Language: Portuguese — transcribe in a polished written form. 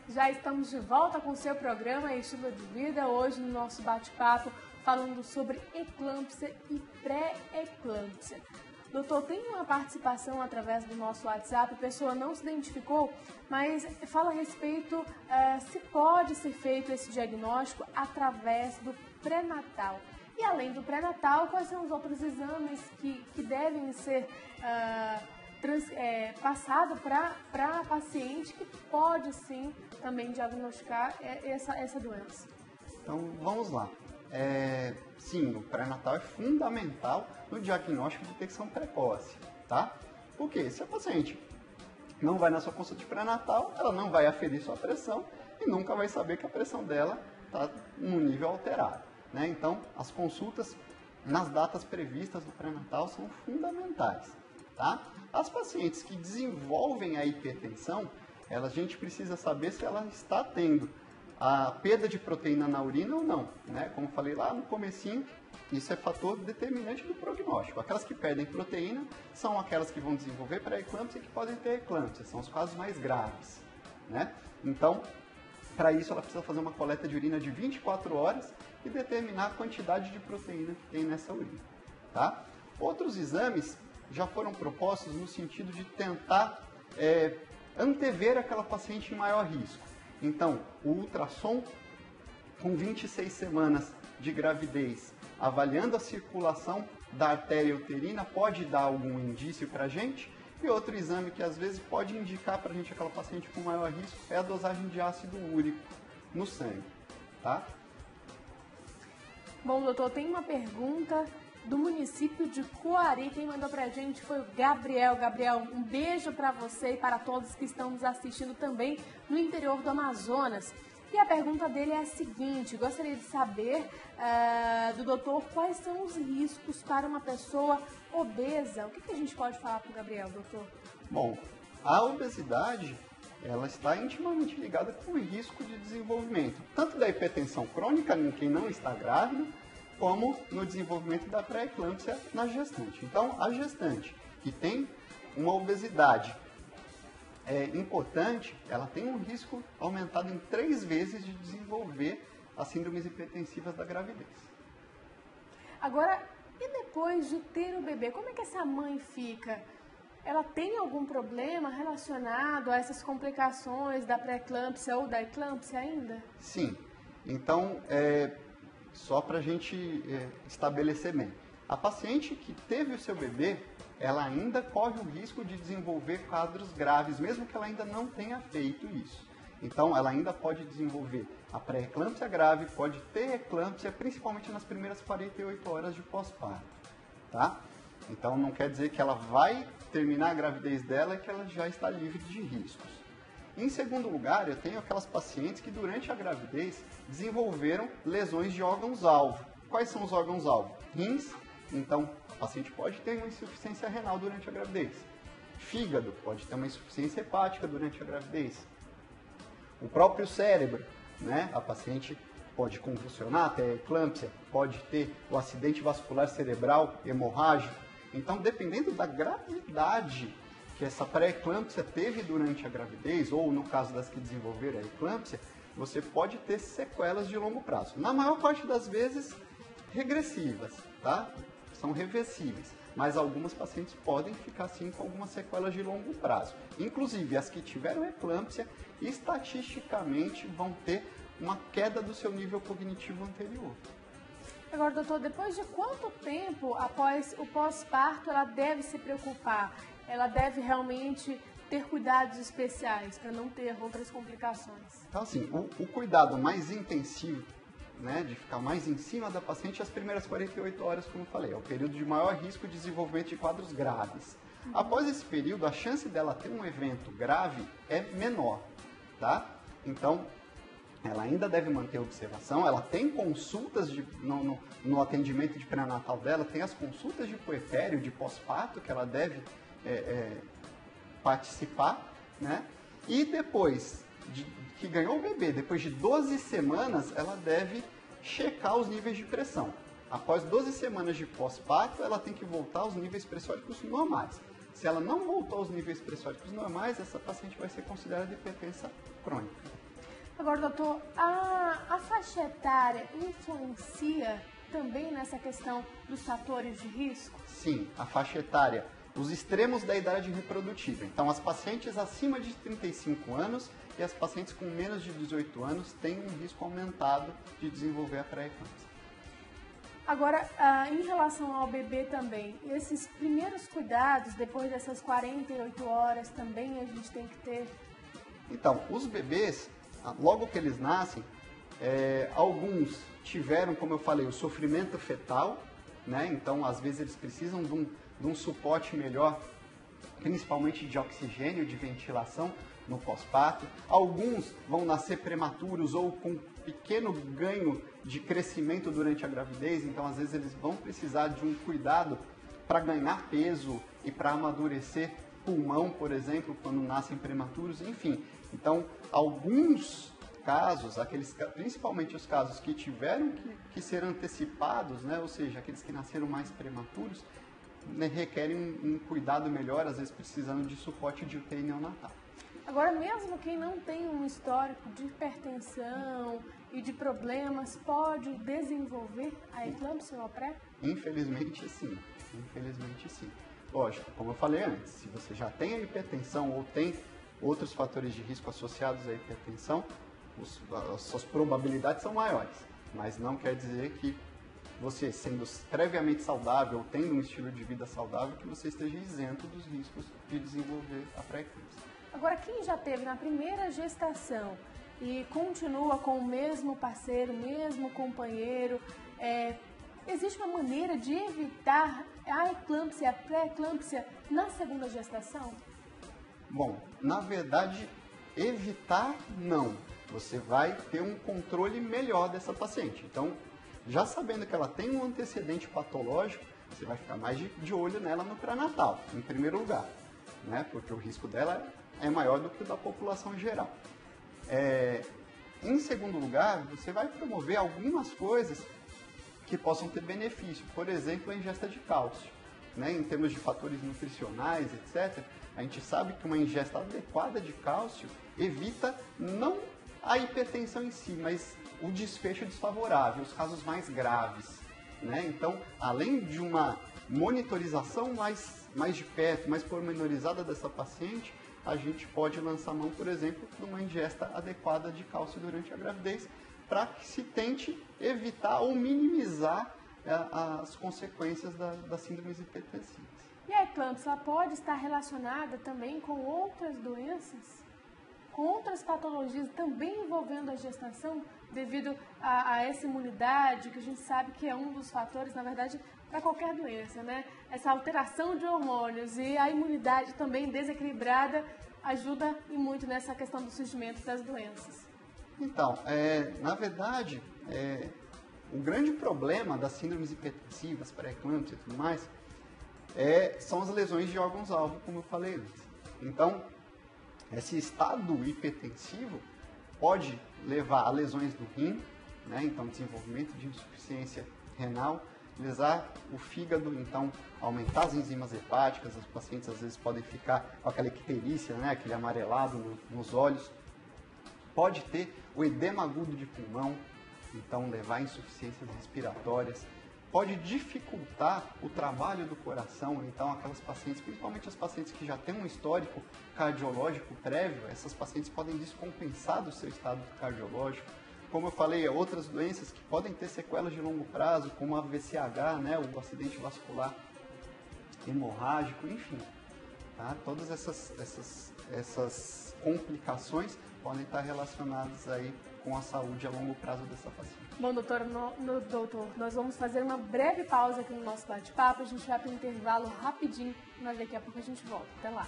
Já estamos de volta com o seu programa Estilo de Vida, hoje no nosso bate-papo falando sobre eclâmpsia e pré-eclâmpsia. Doutor, tem uma participação através do nosso WhatsApp, a pessoa não se identificou, mas fala a respeito se pode ser feito esse diagnóstico através do pré-natal. E além do pré-natal, quais são os outros exames que devem ser passado para paciente que pode sim também diagnosticar essa doença? Então vamos lá. Sim, o pré-natal é fundamental no diagnóstico de detecção precoce, tá? Por quê? Se a paciente não vai na sua consulta de pré-natal, ela não vai aferir sua pressão e nunca vai saber que a pressão dela está num nível alterado, né? Então, as consultas nas datas previstas do pré-natal são fundamentais, tá? As pacientes que desenvolvem a hipertensão, a gente precisa saber se ela está tendo a perda de proteína na urina ou não, né? Como falei lá no comecinho, isso é fator determinante do prognóstico. Aquelas que perdem proteína são aquelas que vão desenvolver pré-eclâmpsia e que podem ter eclâmpsia, são os casos mais graves, né? Então, para isso ela precisa fazer uma coleta de urina de 24 horas e determinar a quantidade de proteína que tem nessa urina, tá? Outros exames já foram propostos no sentido de tentar antever aquela paciente em maior risco. Então, o ultrassom com 26 semanas de gravidez, avaliando a circulação da artéria uterina, pode dar algum indício para a gente. E outro exame que às vezes pode indicar para a gente aquela paciente com maior risco é a dosagem de ácido úrico no sangue, tá? Bom, doutor, tem uma pergunta do município de Coari. Quem mandou pra gente foi o Gabriel. Gabriel, um beijo para você e para todos que estão nos assistindo também no interior do Amazonas. E a pergunta dele é a seguinte: gostaria de saber do doutor quais são os riscos para uma pessoa obesa. O que a gente pode falar para o Gabriel, doutor? Bom, a obesidade ela está intimamente ligada com o risco de desenvolvimento, tanto da hipertensão crônica em quem não está grávida, como no desenvolvimento da pré-eclâmpsia na gestante. Então, a gestante que tem uma obesidade importante, ela tem um risco aumentado em 3 vezes de desenvolver as síndromes hipertensivas da gravidez. Agora, e depois de ter o bebê, como é que essa mãe fica? Ela tem algum problema relacionado a essas complicações da pré-eclâmpsia ou da eclâmpsia ainda? Sim. Então, só para a gente estabelecer bem. A paciente que teve o seu bebê, ela ainda corre o risco de desenvolver quadros graves, mesmo que ela ainda não tenha feito isso. Então, ela ainda pode desenvolver a pré-eclâmpsia grave, pode ter eclâmpsia, principalmente nas primeiras 48 horas de pós-parto, tá? Então, não quer dizer que ela vai terminar a gravidez dela e que ela já está livre de riscos. Em segundo lugar, eu tenho aquelas pacientes que durante a gravidez desenvolveram lesões de órgãos-alvo. Quais são os órgãos-alvo? Rins, então a paciente pode ter uma insuficiência renal durante a gravidez. Fígado, pode ter uma insuficiência hepática durante a gravidez. O próprio cérebro, né? A paciente pode convulsionar, ter eclâmpsia, pode ter o acidente vascular cerebral hemorrágico. Então, dependendo da gravidade que essa pré-eclâmpsia teve durante a gravidez, ou no caso das que desenvolveram a eclâmpsia, você pode ter sequelas de longo prazo. Na maior parte das vezes, regressivas, tá? São reversíveis, mas algumas pacientes podem ficar sim com algumas sequelas de longo prazo. Inclusive, as que tiveram eclâmpsia, estatisticamente vão ter uma queda do seu nível cognitivo anterior. Agora, doutor, depois de quanto tempo após o pós-parto ela deve se preocupar? Ela deve realmente ter cuidados especiais para não ter outras complicações? Então, assim, o cuidado mais intensivo, né, de ficar mais em cima da paciente as primeiras 48 horas, como eu falei, é o período de maior risco de desenvolvimento de quadros graves. Após esse período, a chance dela ter um evento grave é menor, tá? Então, ela ainda deve manter a observação, ela tem consultas no atendimento de pré-natal dela, tem as consultas de puerpério, de pós-parto, que ela deve participar, né? E depois que ganhou o bebê, depois de 12 semanas, ela deve checar os níveis de pressão. após 12 semanas de pós-parto, ela tem que voltar aos níveis pressóricos normais. Se ela não voltou aos níveis pressóricos normais, essa paciente vai ser considerada hipertensa crônica. Agora, doutor, a faixa etária influencia também nessa questão dos fatores de risco? Sim, a faixa etária, os extremos da idade reprodutiva. Então, as pacientes acima de 35 anos e as pacientes com menos de 18 anos têm um risco aumentado de desenvolver a pré-eclâmpsia. Agora, em relação ao bebê também, esses primeiros cuidados, depois dessas 48 horas, também a gente tem que ter? Então, os bebês, logo que eles nascem, alguns tiveram, como eu falei, o sofrimento fetal, né? Então, às vezes, eles precisam de um suporte melhor, principalmente de oxigênio, de ventilação no pós-parto. Alguns vão nascer prematuros ou com pequeno ganho de crescimento durante a gravidez, então às vezes eles vão precisar de um cuidado para ganhar peso e para amadurecer pulmão, por exemplo, quando nascem prematuros, enfim. Então, alguns casos, principalmente os casos que tiveram que ser antecipados, né, ou seja, aqueles que nasceram mais prematuros, né, requerem um cuidado melhor, às vezes precisando de suporte de UTI neonatal. Agora, mesmo quem não tem um histórico de hipertensão e de problemas, pode desenvolver a eclâmpsia ou pré? Infelizmente, sim. Infelizmente, sim. Lógico, como eu falei antes, se você já tem a hipertensão ou tem outros fatores de risco associados à hipertensão, as suas probabilidades são maiores. Mas não quer dizer que você, sendo previamente saudável, tendo um estilo de vida saudável, que você esteja isento dos riscos de desenvolver a pré-eclâmpsia. Agora, quem já teve na primeira gestação e continua com o mesmo parceiro, o mesmo companheiro, existe uma maneira de evitar a eclâmpsia, a pré-eclâmpsia na segunda gestação? Bom, na verdade, evitar não. Você vai ter um controle melhor dessa paciente. Então, já sabendo que ela tem um antecedente patológico, você vai ficar mais de olho nela no pré-natal, em primeiro lugar, né? Porque o risco dela é maior do que o da população geral. Em segundo lugar, você vai promover algumas coisas que possam ter benefício. Por exemplo, a ingesta de cálcio. Né? Em termos de fatores nutricionais, etc., a gente sabe que uma ingesta adequada de cálcio evita não a hipertensão em si, mas o desfecho desfavorável, os casos mais graves. Né? Então, além de uma monitorização mais de perto, mais pormenorizada dessa paciente, a gente pode lançar mão, por exemplo, de uma ingesta adequada de cálcio durante a gravidez, para que se tente evitar ou minimizar as consequências das síndromes hipertensivas. E a eclâmpsia pode estar relacionada também com outras doenças? Com outras patologias também envolvendo a gestação, devido a essa imunidade, que a gente sabe que é um dos fatores, na verdade, para qualquer doença, né? Essa alteração de hormônios e a imunidade também desequilibrada ajuda e muito nessa questão do surgimento das doenças. Então, na verdade, o grande problema das síndromes hipertensivas, pré-eclâmpsia e tudo mais, são as lesões de órgãos-alvo, como eu falei antes. Então, esse estado hipertensivo pode levar a lesões do rim, né? Então desenvolvimento de insuficiência renal, lesar o fígado, então aumentar as enzimas hepáticas, os pacientes às vezes podem ficar com aquela icterícia, né? Aquele amarelado nos olhos. Pode ter o edema agudo de pulmão, então levar a insuficiências respiratórias. Pode dificultar o trabalho do coração, então aquelas pacientes, principalmente as pacientes que já têm um histórico cardiológico prévio, essas pacientes podem descompensar do seu estado cardiológico. Como eu falei, outras doenças que podem ter sequelas de longo prazo, como a VCH, né, o acidente vascular hemorrágico, enfim. Tá? Todas essas complicações podem estar relacionadas aí com a saúde a longo prazo dessa paciente. Bom, doutor, nós vamos fazer uma breve pausa aqui no nosso bate-papo. A gente vai para o intervalo rapidinho, mas daqui a pouco a gente volta. Até lá.